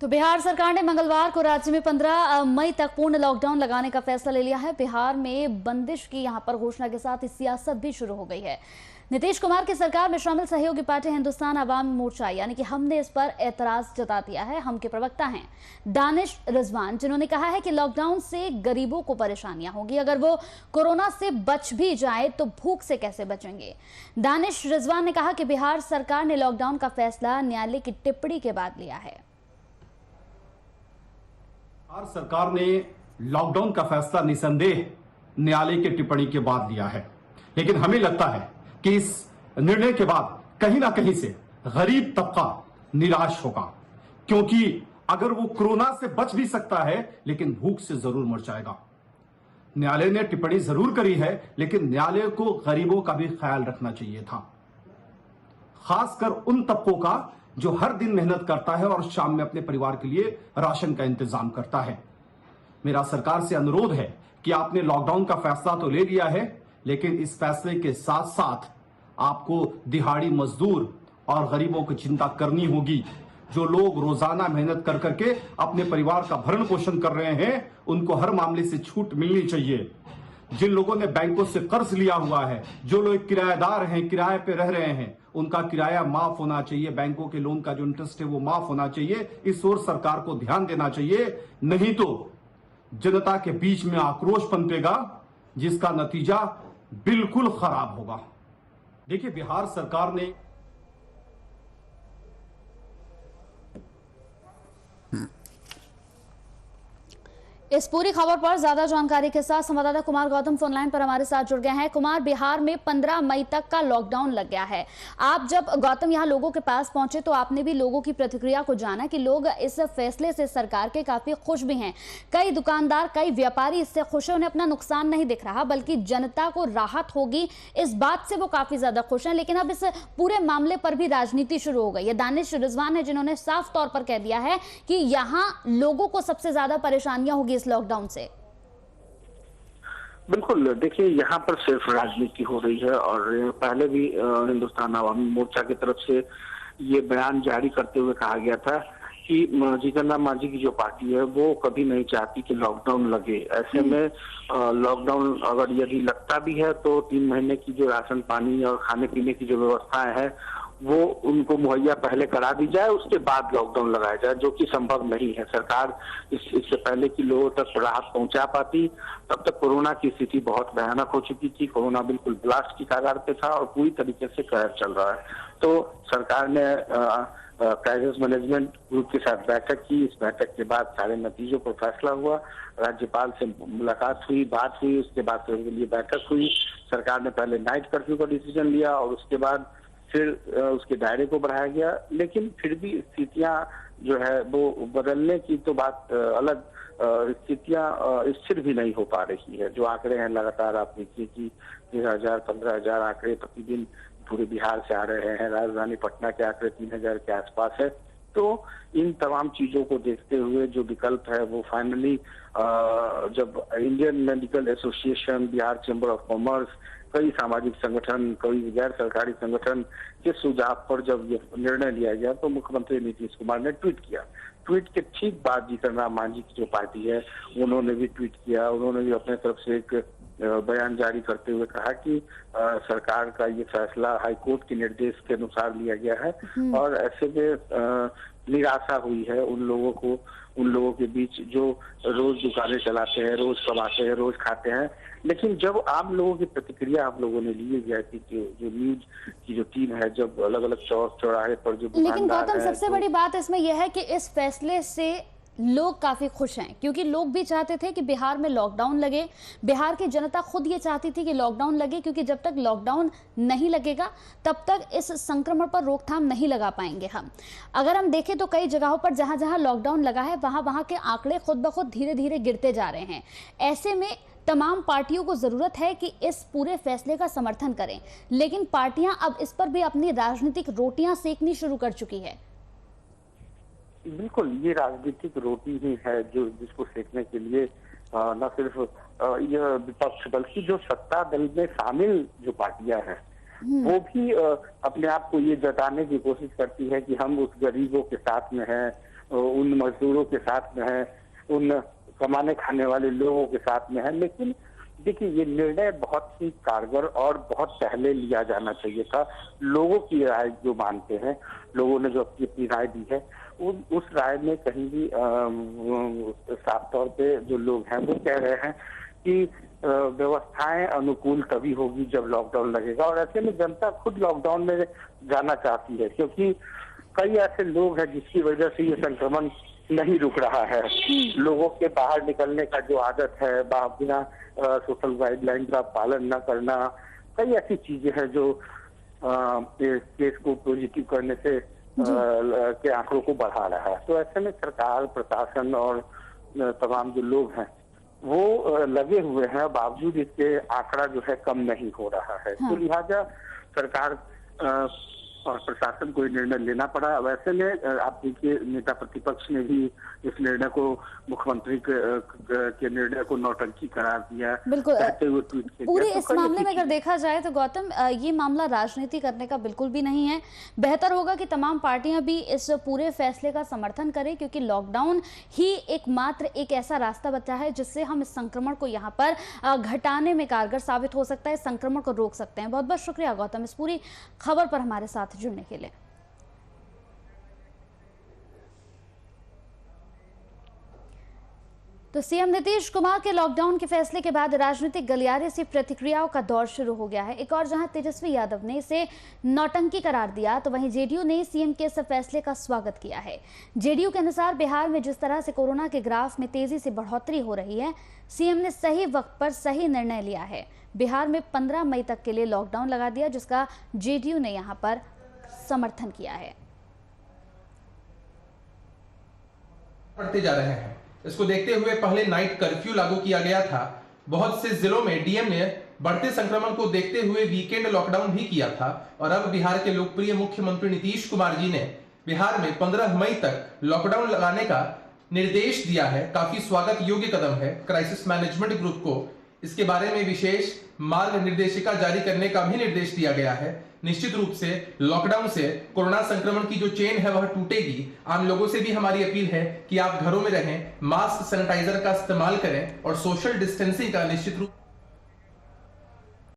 तो बिहार सरकार ने मंगलवार को राज्य में 15 मई तक पूर्ण लॉकडाउन लगाने का फैसला ले लिया है। बिहार में बंदिश की यहां पर घोषणा के साथ सियासत भी शुरू हो गई है। नीतीश कुमार की सरकार में शामिल सहयोगी पार्टी हिंदुस्तान अवामी मोर्चा यानी कि हमने इस पर एतराज जता दिया है। हम के प्रवक्ता हैं दानिश रिजवान, जिन्होंने कहा है कि लॉकडाउन से गरीबों को परेशानियां होगी। अगर वो कोरोना से बच भी जाए तो भूख से कैसे बचेंगे। दानिश रिजवान ने कहा कि बिहार सरकार ने लॉकडाउन का फैसला न्यायालय की टिप्पणी के बाद लिया है। बिहार सरकार ने लॉकडाउन का फैसला निसंदेह न्यायालय की टिप्पणी के बाद लिया है, लेकिन हमें लगता है कि इस निर्णय के बाद कहीं ना कहीं से गरीब तबका निराश होगा, क्योंकि अगर वो कोरोना से बच भी सकता है लेकिन भूख से जरूर मर जाएगा। न्यायालय ने टिप्पणी जरूर करी है, लेकिन न्यायालय को गरीबों का भी ख्याल रखना चाहिए था, खासकर उन तबकों का जो हर दिन मेहनत करता है और शाम में अपने परिवार के लिए राशन का इंतजाम करता है। मेरा सरकार से अनुरोध है कि आपने लॉकडाउन का फैसला तो ले लिया है, लेकिन इस फैसले के साथ साथ आपको दिहाड़ी मजदूर और गरीबों की चिंता करनी होगी। जो लोग रोजाना मेहनत कर करके अपने परिवार का भरण पोषण कर रहे हैं, उनको हर मामले से छूट मिलनी चाहिए। जिन लोगों ने बैंकों से कर्ज लिया हुआ है, जो लोग किराएदार हैं, किराए पे रह रहे हैं, उनका किराया माफ होना चाहिए। बैंकों के लोन का जो इंटरेस्ट है वो माफ होना चाहिए। इस ओर सरकार को ध्यान देना चाहिए, नहीं तो जनता के बीच में आक्रोश पनपेगा, जिसका नतीजा बिल्कुल खराब होगा। देखिए, बिहार सरकार ने इस पूरी खबर पर ज्यादा जानकारी के साथ संवाददाता कुमार गौतम फोनलाइन पर हमारे साथ जुड़ गए हैं। कुमार, बिहार में 15 मई तक का लॉकडाउन लग गया है। आप जब गौतम यहाँ लोगों के पास पहुंचे तो आपने भी लोगों की प्रतिक्रिया को जाना कि लोग इस फैसले से सरकार के काफी खुश भी हैं। कई दुकानदार, कई व्यापारी इससे खुश है, उन्हें अपना नुकसान नहीं दिख रहा, बल्कि जनता को राहत होगी इस बात से वो काफी ज्यादा खुश है। लेकिन अब इस पूरे मामले पर भी राजनीति शुरू हो गई है। दानिश रिजवान है जिन्होंने साफ तौर पर कह दिया है कि यहाँ लोगों को सबसे ज्यादा परेशानियां होगी लॉकडाउन से। बिल्कुल, देखिए यहाँ पर सिर्फ राजनीति हो रही है और पहले भी हिंदुस्तान अवामी मोर्चा की तरफ से ये बयान जारी करते हुए कहा गया था कि जीतन राम मांझी की जो पार्टी है वो कभी नहीं चाहती कि लॉकडाउन लगे। ऐसे में लॉकडाउन अगर यदि लगता भी है तो 3 महीने की जो राशन पानी और खाने पीने की जो व्यवस्थाएं हैं वो उनको मुहैया पहले करा दी जाए, उसके बाद लॉकडाउन लगाया जाए, जो कि संभव नहीं है। सरकार इससे पहले कि लोगों तक राहत पहुंचा पाती, तब तक कोरोना की स्थिति बहुत भयानक हो चुकी थी। कोरोना बिल्कुल ब्लास्ट की कगार पे था और पूरी तरीके से कहर चल रहा है। तो सरकार ने क्राइसिस मैनेजमेंट ग्रुप के साथ बैठक की। इस बैठक के बाद सारे नतीजों पर फैसला हुआ। राज्यपाल से मुलाकात हुई, बात हुई, उसके बाद फिर उनके लिए बैठक हुई। सरकार ने पहले नाइट कर्फ्यू का डिसीजन लिया और उसके बाद फिर उसके दायरे को बढ़ाया गया, लेकिन फिर भी स्थितियां जो है वो बदलने की तो बात अलग, स्थितियां स्थिर भी नहीं हो पा रही है। जो आंकड़े हैं लगातार आप देखिए कि 10,000 15,000 आंकड़े प्रतिदिन पूरे बिहार से आ रहे हैं। राजधानी पटना के आंकड़े 3,000 के आसपास है। तो इन तमाम चीजों को देखते हुए जो विकल्प है वो फाइनली जब Indian medical association, Bihar chamber of commerce, कई सामाजिक संगठन, कई गैर सरकारी संगठन के सुझाव पर जब ये निर्णय लिया गया तो मुख्यमंत्री नीतीश कुमार ने ट्वीट किया। ट्वीट के ठीक बाद जीतन राम मांझी की जो पार्टी है उन्होंने भी ट्वीट किया। उन्होंने भी अपने तरफ से एक बयान जारी करते हुए कहा कि सरकार का ये फैसला हाईकोर्ट के निर्देश के अनुसार लिया गया है और ऐसे में निराशा हुई है उन लोगों के बीच जो रोज दुकानें चलाते हैं, रोज कमाते हैं, रोज खाते हैं। लेकिन जब आम लोगों की प्रतिक्रिया आप लोगों ने ली है कि जो न्यूज की जो टीम है, जब अलग अलग चौक चौराहे पर जो दुकानदार, लेकिन गौतम सबसे बड़ी बात इसमें यह है कि इस फैसले से लोग काफी खुश हैं, क्योंकि लोग भी चाहते थे कि बिहार में लॉकडाउन लगे। बिहार की जनता खुद ये चाहती थी कि लॉकडाउन लगे, क्योंकि जब तक लॉकडाउन नहीं लगेगा तब तक इस संक्रमण पर रोकथाम नहीं लगा पाएंगे हम। अगर हम देखें तो कई जगहों पर जहां जहां लॉकडाउन लगा है वहां के आंकड़े खुद ब खुद धीरे धीरे गिरते जा रहे हैं। ऐसे में तमाम पार्टियों को जरूरत है कि इस पूरे फैसले का समर्थन करें, लेकिन पार्टियां अब इस पर भी अपनी राजनीतिक रोटियां सेकनी शुरू कर चुकी है। बिल्कुल, ये राजनीतिक रोटी ही है जो जिसको सेकने के लिए न सिर्फ यह विपक्ष बल्कि जो सत्ता दल में शामिल जो पार्टियां हैं वो भी अपने आप को ये जताने की कोशिश करती है कि हम उस गरीबों के साथ में हैं, उन मजदूरों के साथ में है, उन कमाने खाने वाले लोगों के साथ में है। लेकिन देखिए, ये निर्णय बहुत ही कारगर और बहुत पहले लिया जाना चाहिए था। लोगों की राय जो मानते हैं, लोगों ने जो अपनी राय दी है, उस राय में कहीं भी साफ तौर पे जो लोग हैं वो कह रहे हैं कि व्यवस्थाएं अनुकूल तभी होगी जब लॉकडाउन लगेगा, और ऐसे में जनता खुद लॉकडाउन में जाना चाहती है, क्योंकि कई ऐसे लोग हैं जिसकी वजह से ये संक्रमण नहीं रुक रहा है। लोगों के बाहर निकलने का जो आदत है, बिना सोशल गाइडलाइन का पालन न करना, कई ऐसी चीजें हैं जो केस को पॉजिटिव करने से के आंकड़ों को बढ़ा रहा है। तो ऐसे में सरकार, प्रशासन और तमाम जो लोग हैं वो लगे हुए हैं, बावजूद इसके आंकड़ा जो है कम नहीं हो रहा है। तो लिहाजा सरकार और प्रशासन को निर्णय लेना पड़ा। वैसे में आप देखिए, नेता प्रतिपक्ष ने भी इस निर्णय को, मुख्यमंत्री के निर्णय को नौटंकी करार दिया। बिल्कुल, कहते हुए ट्वीट किया। पूरे इस मामले में अगर देखा जाए तो गौतम, ये मामला राजनीति करने का बिल्कुल भी नहीं है। बेहतर होगा कि तमाम पार्टियां भी इस पूरे फैसले का समर्थन करें, क्योंकि लॉकडाउन ही एकमात्र एक ऐसा रास्ता बचा है जिससे हम इस संक्रमण को यहाँ पर घटाने में कारगर साबित हो सकता है, इस संक्रमण को रोक सकते हैं। बहुत बहुत शुक्रिया गौतम इस पूरी खबर पर हमारे साथ जुड़ने के लिए। तो सीएम नीतीश कुमार के लॉकडाउन के फैसले के बाद राजनीतिक गलियारे से प्रतिक्रियाओं का दौर शुरू हो गया है। एक और जहां तेजस्वी यादव ने इसे नौटंकी करार दिया, तो वहीं जेडीयू ने सीएम के इस फैसले का स्वागत किया है। जेडीयू के अनुसार बिहार में जिस तरह से कोरोना के ग्राफ में तेजी से बढ़ोतरी हो रही है, सीएम ने सही वक्त पर सही निर्णय लिया है। बिहार में 15 मई तक के लिए लॉकडाउन लगा दिया, जिसका जेडीयू ने यहाँ पर समर्थन किया है। बढ़ते जा रहे हैं, इसको देखते हुए पहले नाइट कर्फ्यू लागू किया गया था। बहुत से जिलों में डीएम ने बढ़ते संक्रमण को देखते हुए वीकेंड लॉकडाउन भी किया था। और अब बिहार के लोकप्रिय मुख्यमंत्री नीतीश कुमार जी ने बिहार में 15 मई तक लॉकडाउन लगाने का निर्देश दिया है। काफी स्वागत योग्य कदम है। क्राइसिस मैनेजमेंट ग्रुप को इसके बारे में विशेष मार्ग निर्देशिका जारी करने का भी निर्देश दिया गया है। निश्चित रूप से लॉकडाउन से कोरोना संक्रमण की जो चेन है वह टूटेगी। आम लोगों से भी हमारी अपील है कि आप घरों में रहें, मास्क, सैनिटाइजर का इस्तेमाल करें और सोशल डिस्टेंसिंग का निश्चित रूप